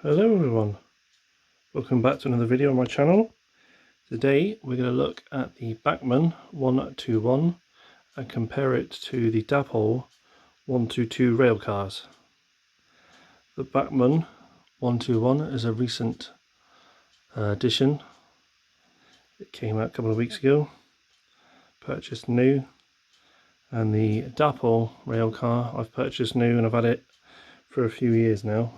Hello everyone, welcome back to another video on my channel. Today we're going to look at the Bachmann 121 and compare it to the Dapol 122 rail cars. The Bachmann 121 is a recent addition. It came out a couple of weeks ago, purchased new, and the Dapol rail car I've purchased new and I've had it for a few years now.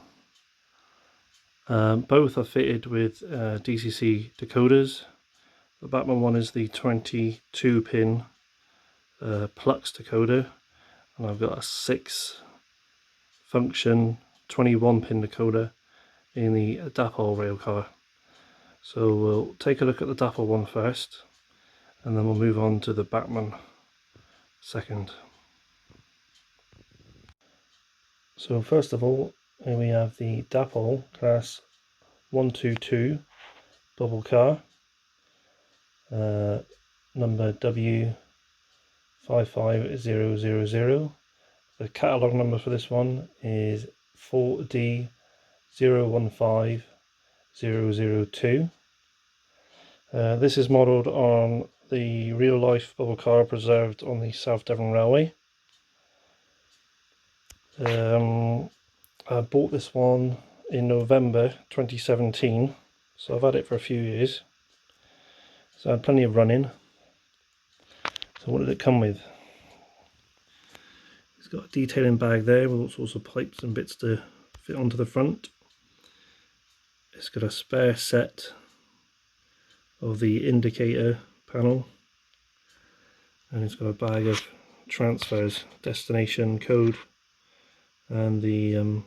Both are fitted with DCC decoders. The Bachmann one is the 22 pin Plux decoder, and I've got a 6 function 21 pin decoder in the Dapol railcar. So we'll take a look at the Dapol one first, and then we'll move on to the Bachmann second. So first of all, here we have the Dapol class 122 bubble car, number W55000. The catalogue number for this one is 4D015002. This is modelled on the real life bubble car preserved on the South Devon Railway. I bought this one in November 2017, so I've had it for a few years, so I had plenty of running. So what did it come with? It's got a detailing bag there with all sorts of pipes and bits to fit onto the front. It's got a spare set of the indicator panel, and it's got a bag of transfers, destination code and the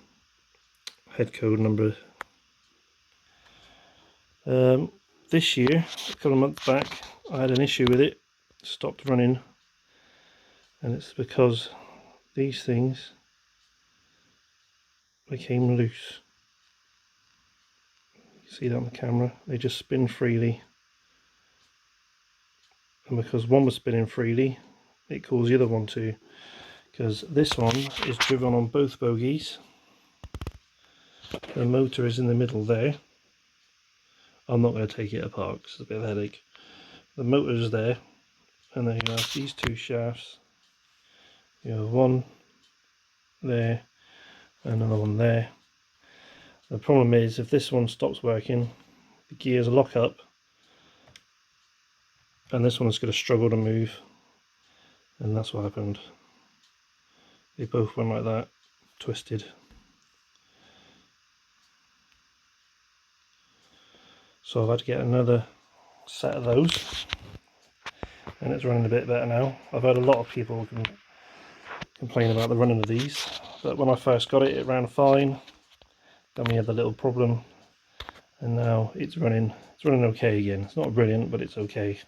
head code number. This year, a couple of months back, I had an issue with it, stopped running, and it's because these things became loose. You see that on the camera, they just spin freely, and because one was spinning freely, it caused the other one to, because this one is driven on both bogies. The motor is in the middle there. I'm not going to take it apart because it's a bit of a headache. The motor is there, and then you have these two shafts. You have one there and another one there. The problem is, if this one stops working, the gears lock up and this one's going to struggle to move, and that's what happened. They both went like that, twisted. So I've had to get another set of those, and it's running a bit better now. I've heard a lot of people complain about the running of these, but when I first got it, it ran fine. Then we had the little problem, and now it's running okay again. It's not brilliant, but it's okay.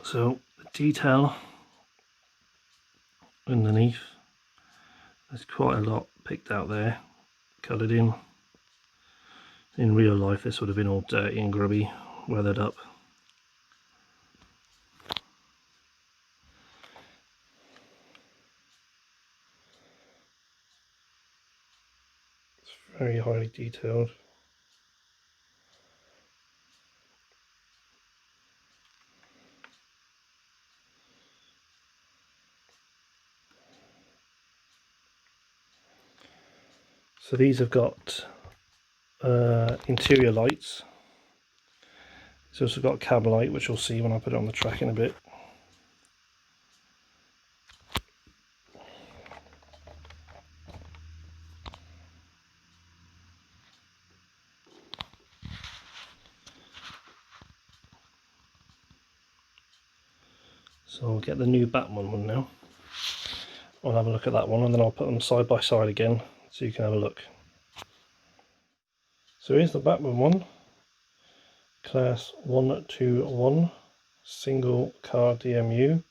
So the detail underneath, there's quite a lot picked out there, coloured in. In real life this would have been all dirty and grubby, weathered up. It's very highly detailed. So these have got interior lights. It's also got a cab light, which you'll see when I put it on the track in a bit. So I'll get the new Bachmann one now. I'll have a look at that one, and then I'll put them side by side again so you can have a look. So here's the Bachmann one, class 121, single car DMU.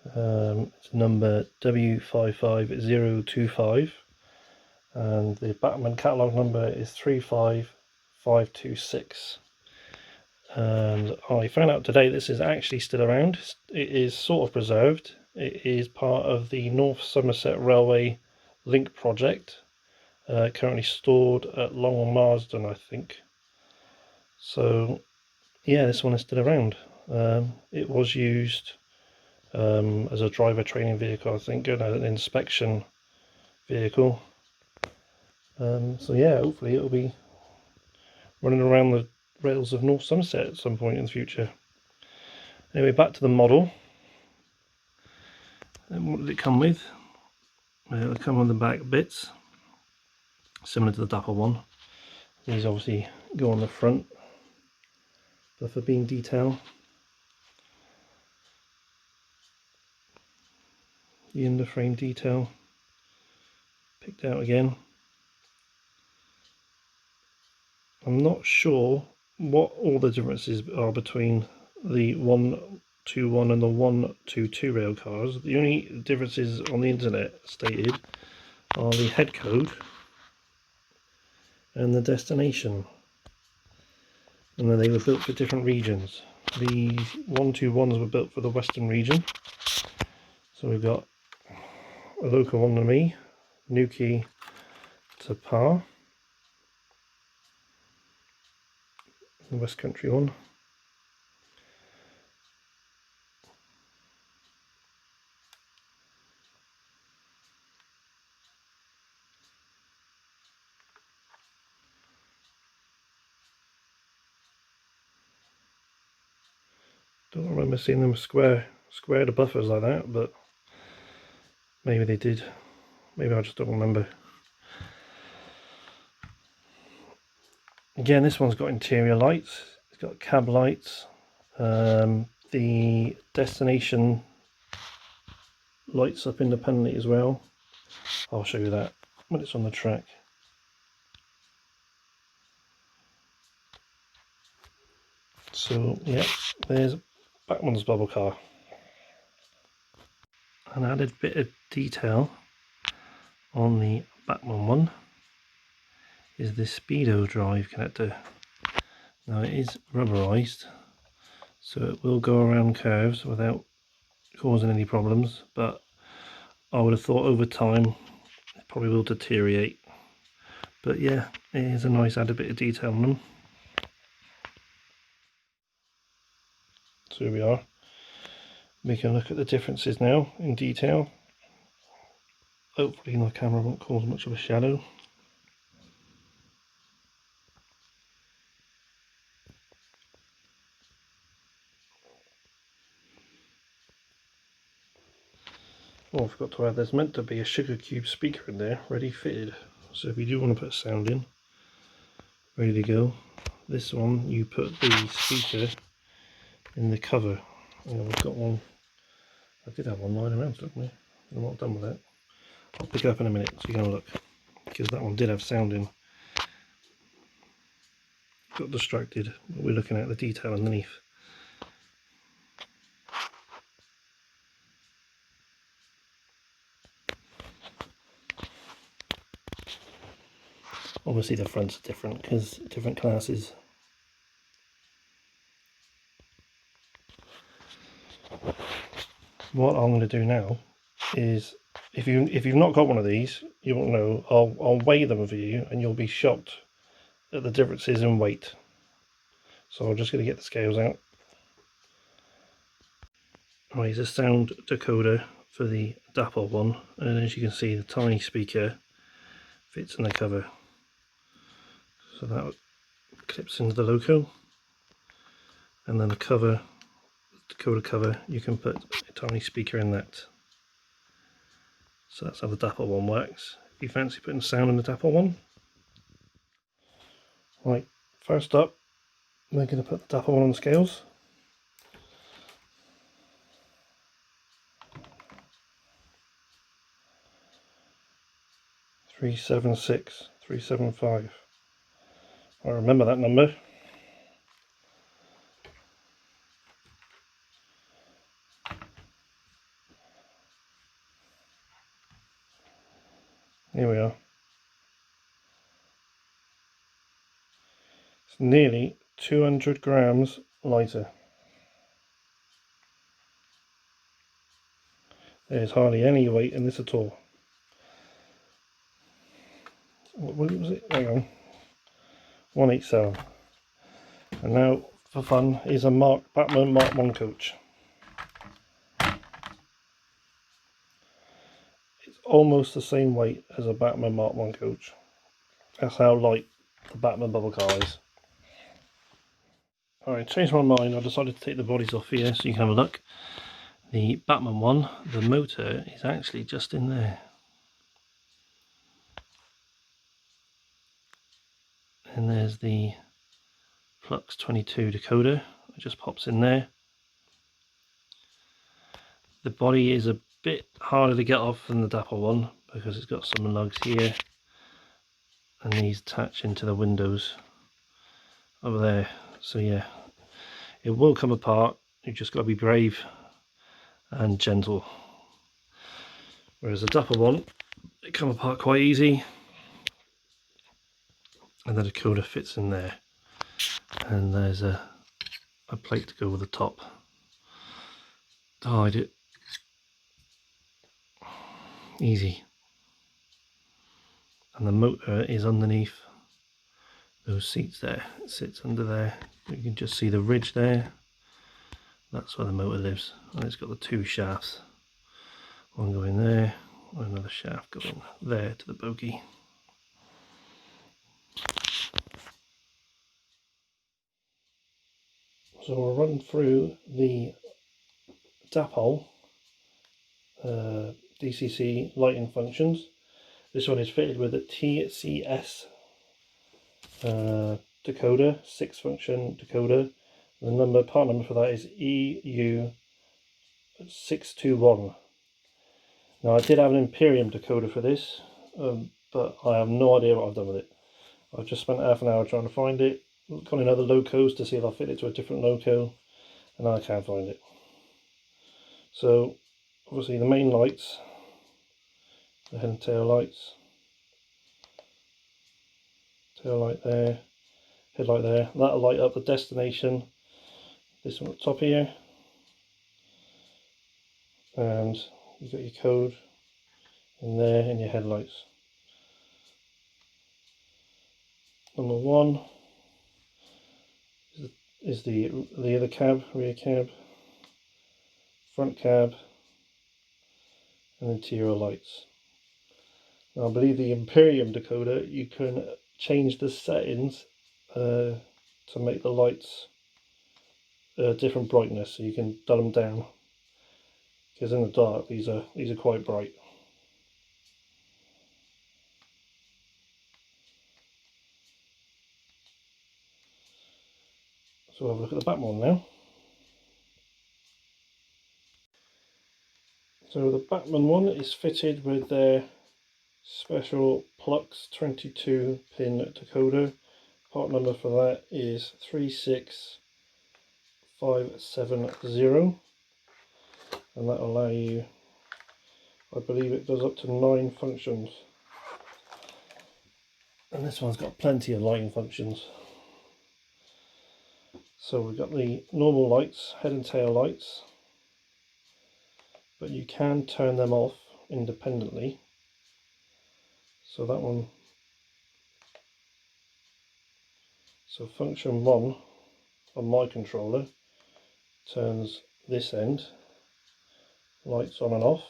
It's number W55025, and the Bachmann catalogue number is 35526. And I found out today this is actually still around. It is sort of preserved. It is part of the North Somerset Railway Link project. currently stored at Long Marsden, I think. So yeah, this one is still around. It was used as a driver training vehicle, I think, and an inspection vehicle. So yeah, hopefully it'll be running around the rails of North Somerset at some point in the future. Anyway, back to the model. And what did it come with? It'll come on the back bits, similar to the Dapol one. These obviously go on the front, buffer beam detail. The underframe detail picked out again. I'm not sure what all the differences are between the 121 and the 122 rail cars. The only differences on the internet stated are the head code and the destination, and then they were built for different regions. The 121s were built for the western region, so we've got a local one to me, Newquay to Par, the West Country one. Don't remember seeing them square the buffers like that, but maybe they did. Maybe I just don't remember. Again, this one's got interior lights. It's got cab lights. The destination lights up independently as well. I'll show you that when it's on the track. So yeah, there's Bachmann's bubble car. An added bit of detail on the Bachmann one is the speedo drive connector. Now it is rubberized, so it will go around curves without causing any problems, but I would have thought over time it probably will deteriorate. But yeah, it is a nice added bit of detail on them. So here we are. We can look at the differences now in detail. Hopefully the camera won't cause much of a shadow. Oh, I forgot to add, there's meant to be a sugar cube speaker in there, ready fitted. So if you do want to put sound in, ready to go. This one, you put the speaker in the cover. And I've got one. I did have one lying around, didn't we? I'm not done with that. I'll pick it up in a minute so you can have a look, because that one did have sound in. Got distracted, but we're looking at the detail underneath. Obviously the fronts are different because different classes. What I'm going to do now is, if you've not got one of these, you won't know. I'll weigh them for you, and you'll be shocked at the differences in weight. So I'm just going to get the scales out. Right, here's a sound decoder for the Dapol one, and as you can see, the tiny speaker fits in the cover. So that clips into the loco, and then the cover, decoder cover, you can put a tiny speaker in that. So that's how the Dapol one works. If you fancy putting sound in the Dapol one. Right, first up, we're going to put the Dapol one on the scales. $376,375. I remember that number. Here we are. It's nearly 200 grams lighter. There's hardly any weight in this at all. what was it? Hang on. 187. And now, for fun, is a Bachmann Mark 1 coach. It's almost the same weight as a Bachmann Mark 1 coach. That's how light the Bachmann bubble car is. Alright, changed my mind. I decided to take the bodies off here so you can have a look. The Bachmann one, the motor is actually just in there. And there's the Flux 22 decoder. It just pops in there. The body is a bit harder to get off than the Dapol one because it's got some lugs here. And these attach into the windows over there. So yeah, it will come apart. You've just got to be brave and gentle. Whereas the Dapol one, it come apart quite easy. And the decoder fits in there. And there's a plate to go with the top to hide it. Easy. And the motor is underneath those seats there. It sits under there. You can just see the ridge there. That's where the motor lives. And it's got the two shafts. One going there, and another shaft going there to the bogie. So we'll run through the Dapol DCC lighting functions. This one is fitted with a TCS decoder, 6-function decoder. The part number for that is EU621. Now I did have an Imperium decoder for this, but I have no idea what I've done with it. I've just spent half an hour trying to find it, gone in other locos to see if I fit it to a different loco, and I can't find it. So obviously the main lights, the head and tail lights, tail light there, headlight there, that'll light up the destination, this one at the top here, and you've got your code in there and your headlights. Number 1 is the other cab, rear cab, front cab, and interior lights. Now I believe the Imperium decoder, you can change the settings to make the lights different brightness, so you can dull them down, because in the dark these are quite bright. So we'll have a look at the Bachmann now. So the Bachmann one is fitted with their special Flux 22 pin decoder. Part number for that is 36570, and that will allow you, I believe it does up to 9 functions. And this one's got plenty of lighting functions. So we've got the normal lights, head and tail lights, but you can turn them off independently. So that one, so function 1 on my controller turns this end, lights on and off.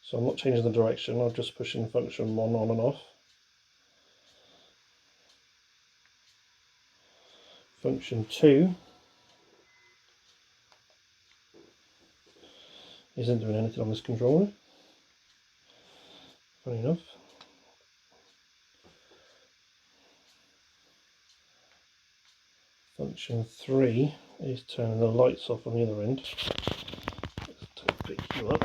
So I'm not changing the direction, I'm just pushing function 1 on and off. Function 2 isn't doing anything on this controller, funny enough. Function 3 is turning the lights off on the other end. Let's pick you up.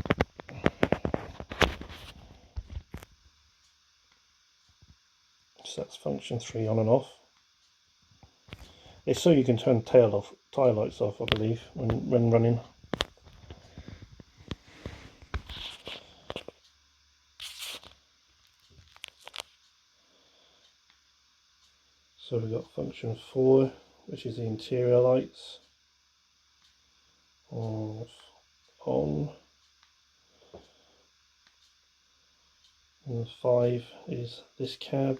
So that's function 3 on and off. It's so you can turn tail lights off, I believe, when running. So we've got function 4, which is the interior lights. Off, on. And 5 is this cab.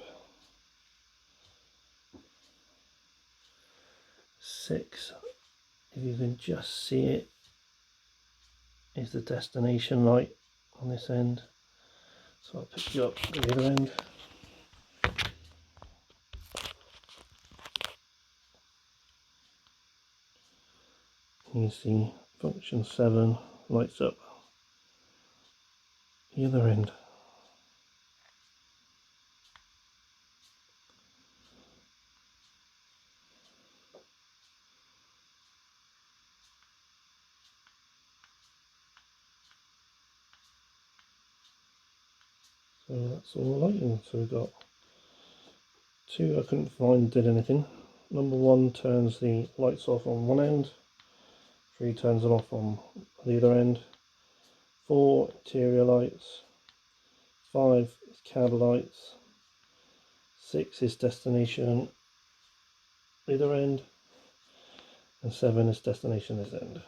6, if you can just see it, is the destination light on this end. So I'll pick you up at the other end. You see function 7 lights up the other end. So that's all the lighting. So we've got 2 I couldn't find did anything. Number 1 turns the lights off on one end, 3 turns them off on the other end, 4 interior lights, 5 is cab lights, 6 is destination the other end, and 7 is destination this end.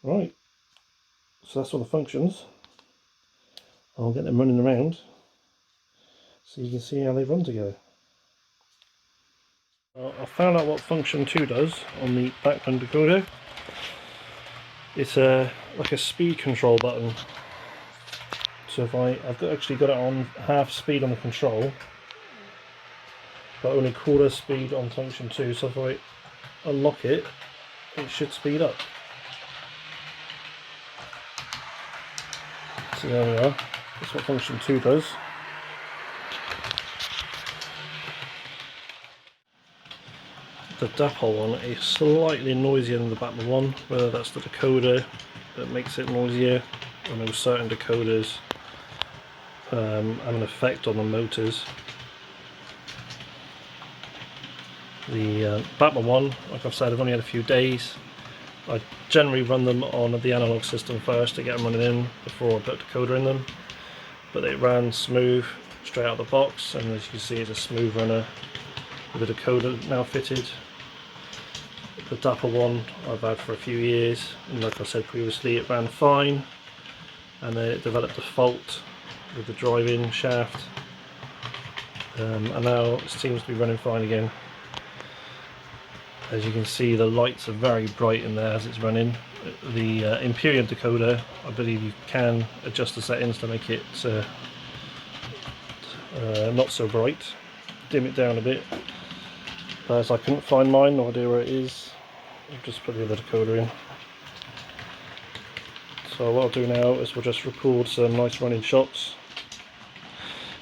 Right, so that's all the functions. I'll get them running around so you can see how they run together. I found out what function 2 does on the Bachmann decoder. It's like a speed control button. So if I've actually got it on half speed on the control, but only quarter speed on function 2. So if I unlock it, it should speed up. So there we are. That's what function 2 does. The Dapol one is slightly noisier than the Bachmann one, whether that's the decoder that makes it noisier. I know certain decoders have an effect on the motors. The Bachmann one, like I've said, I've only had a few days. I generally run them on the analog system first to get them running in before I put decoder in them. But it ran smooth straight out of the box, and as you can see, it's a smooth runner with the decoder now fitted. The Dapol one I've had for a few years, and like I said previously, it ran fine, and then it developed a fault with the drive-in shaft, and now it seems to be running fine again. As you can see, the lights are very bright in there as it's running. The Imperial decoder, I believe you can adjust the settings to make it not so bright, dim it down a bit. But as I couldn't find mine, no idea where it is, I've just put the other decoder in. So what I'll do now is we'll just record some nice running shots,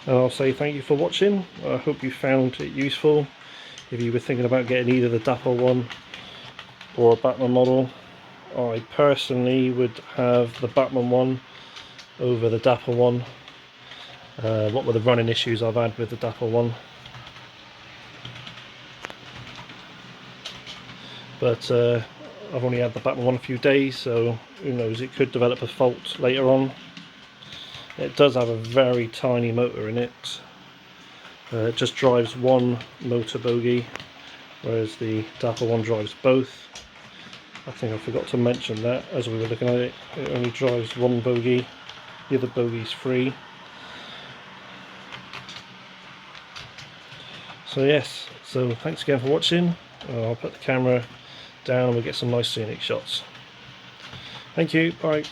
and I'll say thank you for watching. I hope you found it useful. If you were thinking about getting either the Dapol one or a Bachmann model, I personally would have the Bachmann one over the Dapol one. What were the running issues I've had with the Dapol one? But I've only had the Bachmann one a few days, so who knows, it could develop a fault later on. It does have a very tiny motor in it. It just drives one motor bogie, whereas the Dapol one drives both. I think I forgot to mention that as we were looking at it. It only drives one bogie, the other bogie's free. So yes, so thanks again for watching. I'll put the camera down and we'll get some nice scenic shots. Thank you, bye.